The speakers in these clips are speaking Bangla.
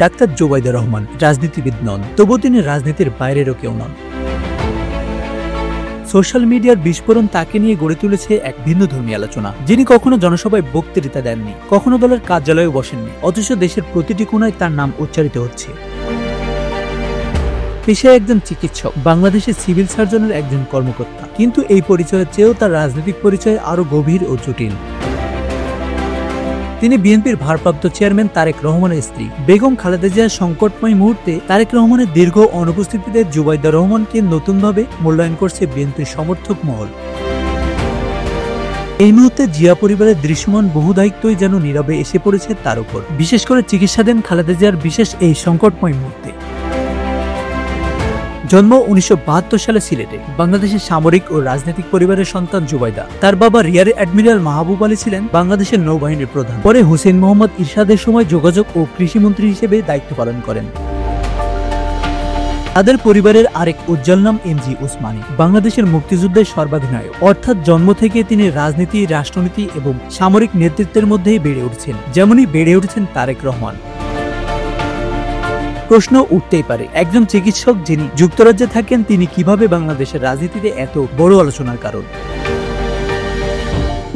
ডাক্তার জুবাইদা রহমান রাজনীতিবিদ নন, তবুও তিনি রাজনীতির বাইরেরও কেউ নন। সোশ্যাল মিডিয়ার বিস্ফোরণ তাকে নিয়ে গড়ে তুলেছে এক ভিন্নধর্মী আলোচনা। যিনি কখনো জনসভায় বক্তৃতা দেননি, কখনো দলের কার্যালয়ে বসেননি, অথচ দেশের প্রতিটি কোণায় তার নাম উচ্চারিত হচ্ছে। পেশায় একজন চিকিৎসক, বাংলাদেশের সিভিল সার্জনের একজন কর্মকর্তা, কিন্তু এই পরিচয়ের চেয়েও তার রাজনৈতিক পরিচয় আরো গভীর ও জটিল। তিনি বিএনপির ভারপ্রাপ্ত চেয়ারম্যান তারেক রহমানের স্ত্রী। বেগম খালেদা জিয়ার সংকটময় মুহূর্তে তারেক রহমানের দীর্ঘ অনুপস্থিতিতে জুবাইদা রহমানকে নতুনভাবে মূল্যায়ন করছে বিএনপির সমর্থক মহল। এই মুহূর্তে জিয়া পরিবারের দৃশ্যমান বহু দায়িত্বই যেন নীরবে এসে পড়েছে তার উপর, বিশেষ করে চিকিৎসাধীন খালেদা জিয়ার বিশেষ এই সংকটময় মুহূর্তে। জন্ম 1972 সালে সিলেটে। বাংলাদেশের সামরিক ও রাজনৈতিক পরিবারের সন্তান জুবাইদা। তার বাবা রিয়ার অ্যাডমিরাল মাহবুব আলী ছিলেন বাংলাদেশের নৌবাহিনীর প্রধান। পরে হুসেইন মোহাম্মদ ইরশাদের সময় যোগাযোগ ও কৃষিমন্ত্রী হিসেবে দায়িত্ব পালন করেন। তাদের পরিবারের আরেক উজ্জ্বল নাম এমজি উসমানী, বাংলাদেশের মুক্তিযুদ্ধের সর্বাধিনায়ক। অর্থাৎ জন্ম থেকে তিনি রাজনীতি, রাষ্ট্রনীতি এবং সামরিক নেতৃত্বের মধ্যেই বেড়ে উঠছেন, যেমনই বেড়ে উঠেছেন তারেক রহমান। প্রশ্ন উঠতেই পারে, একজন চিকিৎসক যিনি যুক্তরাজ্যে থাকেন, তিনি কিভাবে বাংলাদেশের রাজনীতিতে এত বড় আলোচনার কারণ?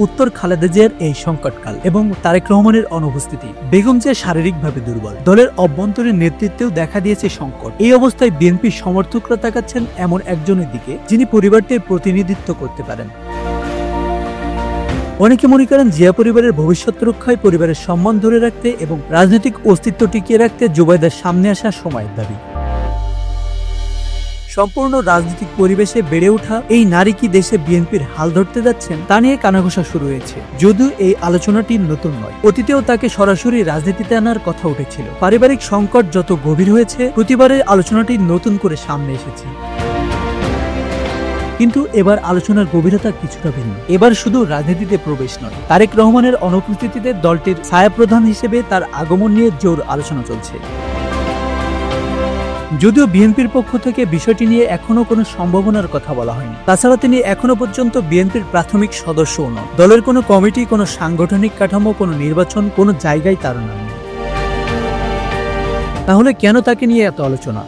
উত্তর, খালেদা জিয়ার এই সংকটকাল এবং তারেক রহমানের অনুপস্থিতি। বেগম জিয়া শারীরিকভাবে দুর্বল, দলের অভ্যন্তরীণ নেতৃত্বেও দেখা দিয়েছে সংকট। এই অবস্থায় বিএনপির সমর্থকরা তাকাচ্ছেন এমন একজনের দিকে যিনি পরিবারটির প্রতিনিধিত্ব করতে পারেন। অনেকে মনে করেন জিয়া পরিবারের ভবিষ্যৎ রক্ষায়, পরিবারের সম্মান ধরে রাখতে এবং রাজনৈতিক অস্তিত্ব টিকিয়ে রাখতে জুবাইদার সামনে আসা সময়ের দাবি। সম্পূর্ণ রাজনৈতিক পরিবেশে বেড়ে ওঠা এই নারী কি দেশে বিএনপির হাল ধরতে যাচ্ছেন, তা নিয়ে কানাঘোষা শুরু হয়েছে। যদিও এই আলোচনাটি নতুন নয়, অতীতেও তাকে সরাসরি রাজনীতিতে আনার কথা উঠেছিল। পারিবারিক সংকট যত গভীর হয়েছে, প্রতিবারের আলোচনাটি নতুন করে সামনে এসেছে। কিন্তু এবার আলোচনার গভীরতা কিছুটা ভিন্ন। এবার শুধু রাজনীতিতে প্রবেশ নয়, তারেক রহমানের অনুপস্থিতিতে দলটির ছায়াপ্রধান হিসেবে তার আগমন নিয়ে জোর আলোচনা চলছে। যদিও বিএনপির পক্ষ থেকে বিষয়টি নিয়ে এখনো কোনো সম্ভাবনার কথা বলা হয়নি। তাছাড়া তিনি এখনো পর্যন্ত বিএনপির প্রাথমিক সদস্যও নন। দলের কোনো কমিটি, কোনো সাংগঠনিক কাঠামো, কোনো নির্বাচন, কোনো জায়গায় তার নাম নেই। তাহলে কেন তাকে নিয়ে এত আলোচনা?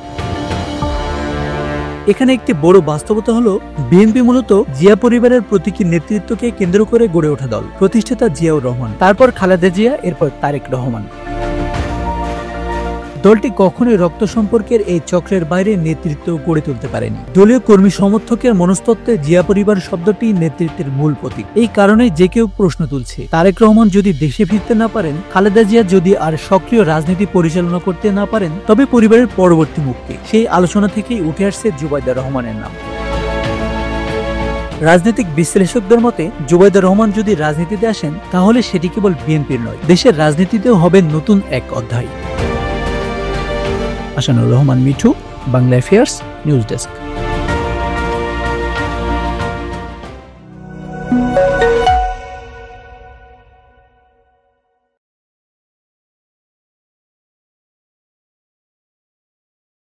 এখানে একটি বড় বাস্তবতা হলো, বিএনপি মূলত জিয়া পরিবারের প্রতীকী নেতৃত্বকে কেন্দ্র করে গড়ে ওঠা দল। প্রতিষ্ঠাতা জিয়াউর রহমান, তারপর খালেদা জিয়া, এরপর তারেক রহমান। দলটি কখনোই রক্ত সম্পর্কের এই চক্রের বাইরে নেতৃত্ব গড়ে তুলতে পারেনি। দলীয় কর্মী সমর্থকের মনস্তত্ত্বে জিয়া পরিবার শব্দটি নেতৃত্বের মূল প্রতীক। এই কারণে যে কেউ প্রশ্ন তুলছে, তারেক রহমান যদি দেশে ফিরতে না পারেন, খালেদা জিয়া যদি আর সক্রিয় রাজনীতি পরিচালনা করতে না পারেন, তবে পরিবারের পরবর্তী মুক্তি। সেই আলোচনা থেকেই উঠে আসছে জুবাইদা রহমানের নাম। রাজনৈতিক বিশ্লেষকদের মতে, জুবাইদা রহমান যদি রাজনীতিতে আসেন, তাহলে সেটি কেবল বিএনপির নয়, দেশের রাজনীতিতেও হবে নতুন এক অধ্যায়। Asanur Rahman Mithu, Bangla affairs, news desk.